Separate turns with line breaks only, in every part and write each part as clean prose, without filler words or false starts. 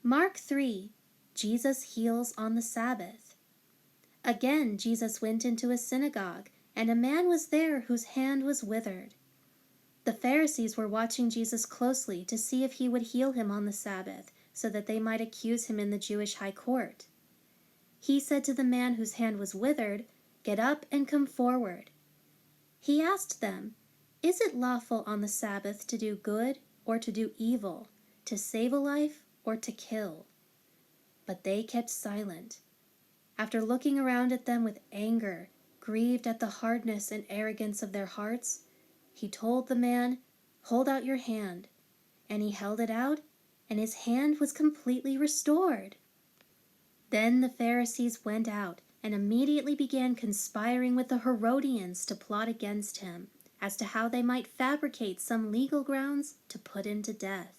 Mark 3. Jesus heals on the Sabbath. Again Jesus went into a synagogue, and a man was there whose hand was withered. The Pharisees were watching Jesus closely to see if he would heal him on the Sabbath, so that they might accuse him in the Jewish high court. He said to the man whose hand was withered, "Get up and come forward." He asked them, "Is it lawful on the Sabbath to do good or to do evil, to save a life or to kill?" But they kept silent. After looking around at them with anger, grieved at the hardness and arrogance of their hearts, he told the man, "Hold out your hand." And he held it out, and his hand was completely restored. Then the Pharisees went out and immediately began conspiring with the Herodians to plot against him, as to how they might fabricate some legal grounds to put him to death.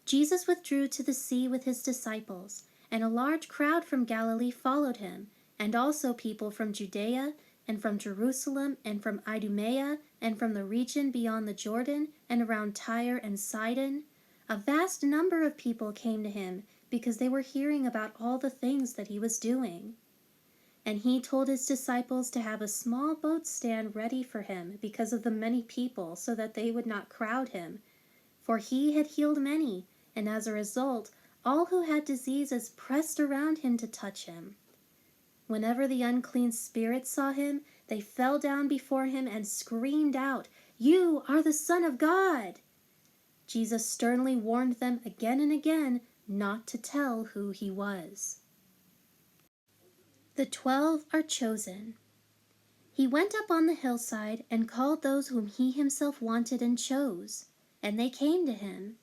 Jesus withdrew to the sea with his disciples, and a large crowd from Galilee followed him, and also people from Judea, and from Jerusalem, and from Idumea, and from the region beyond the Jordan, and around Tyre and Sidon. A vast number of people came to him, because they were hearing about all the things that he was doing. And he told his disciples to have a small boat stand ready for him because of the many people, so that they would not crowd him. For he had healed many, and as a result, all who had diseases pressed around him to touch him. Whenever the unclean spirits saw him, they fell down before him and screamed out, "You are the Son of God!" Jesus sternly warned them again and again not to tell who he was. The 12 are chosen. He went up on the hillside and called those whom he himself wanted and chose, and they came to him.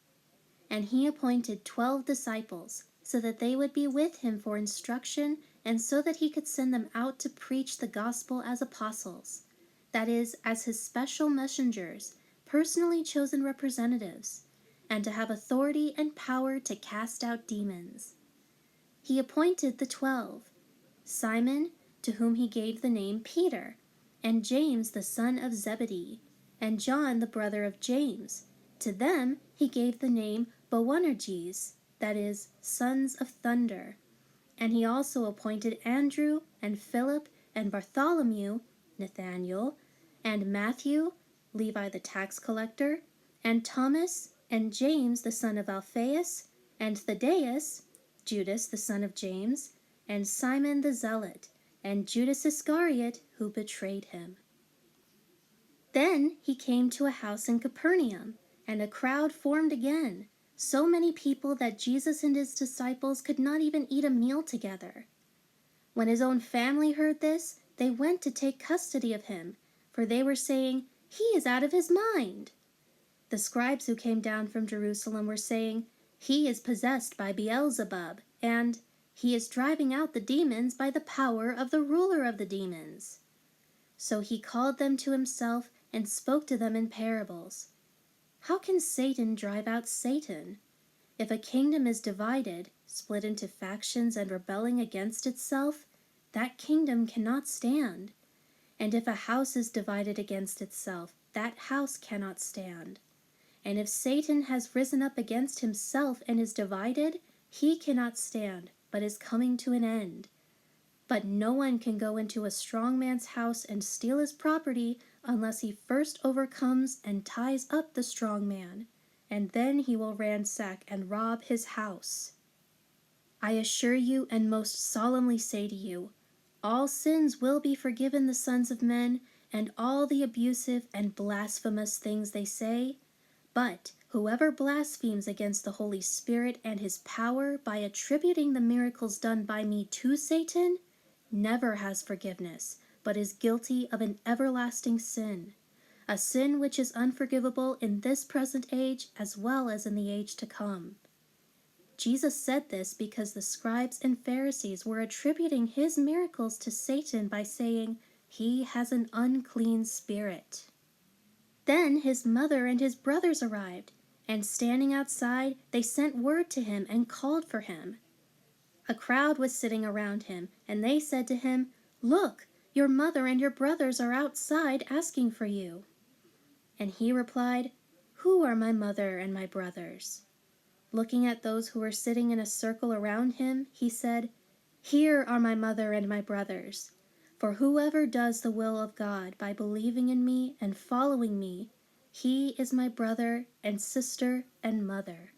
And he appointed 12 disciples, so that they would be with him for instruction, and so that he could send them out to preach the gospel as apostles, that is, as his special messengers, personally chosen representatives, and to have authority and power to cast out demons. He appointed the 12, Simon, to whom he gave the name Peter, and James the son of Zebedee, and John the brother of James. To them he gave the name Boanerges, that is, sons of thunder. And he also appointed Andrew, and Philip, and Bartholomew, Nathanael, and Matthew, Levi the tax collector, and Thomas, and James the son of Alphaeus, and Thaddeus, Judas the son of James, and Simon the Zealot, and Judas Iscariot, who betrayed him. Then he came to a house in Capernaum, and a crowd formed again, so many people that Jesus and his disciples could not even eat a meal together. When his own family heard this, they went to take custody of him, for they were saying, "He is out of his mind." The scribes who came down from Jerusalem were saying, "He is possessed by Beelzebub," and "He is driving out the demons by the power of the ruler of the demons." So he called them to himself and spoke to them in parables. How can Satan drive out Satan? If a kingdom is divided, split into factions and rebelling against itself, that kingdom cannot stand. And if a house is divided against itself, that house cannot stand. And if Satan has risen up against himself and is divided, he cannot stand, but is coming to an end. But no one can go into a strong man's house and steal his property unless he first overcomes and ties up the strong man, and then he will ransack and rob his house. I assure you and most solemnly say to you, all sins will be forgiven the sons of men, and all the abusive and blasphemous things they say. But whoever blasphemes against the Holy Spirit and his power by attributing the miracles done by me to Satan never has forgiveness, but is guilty of an everlasting sin, a sin which is unforgivable in this present age as well as in the age to come. Jesus said this because the scribes and Pharisees were attributing his miracles to Satan by saying, "He has an unclean spirit." Then his mother and his brothers arrived, and standing outside, they sent word to him and called for him. A crowd was sitting around him, and they said to him, "Look, your mother and your brothers are outside asking for you." And he replied, "Who are my mother and my brothers?" Looking at those who were sitting in a circle around him, he said, "Here are my mother and my brothers. For whoever does the will of God by believing in me and following me, he is my brother and sister and mother."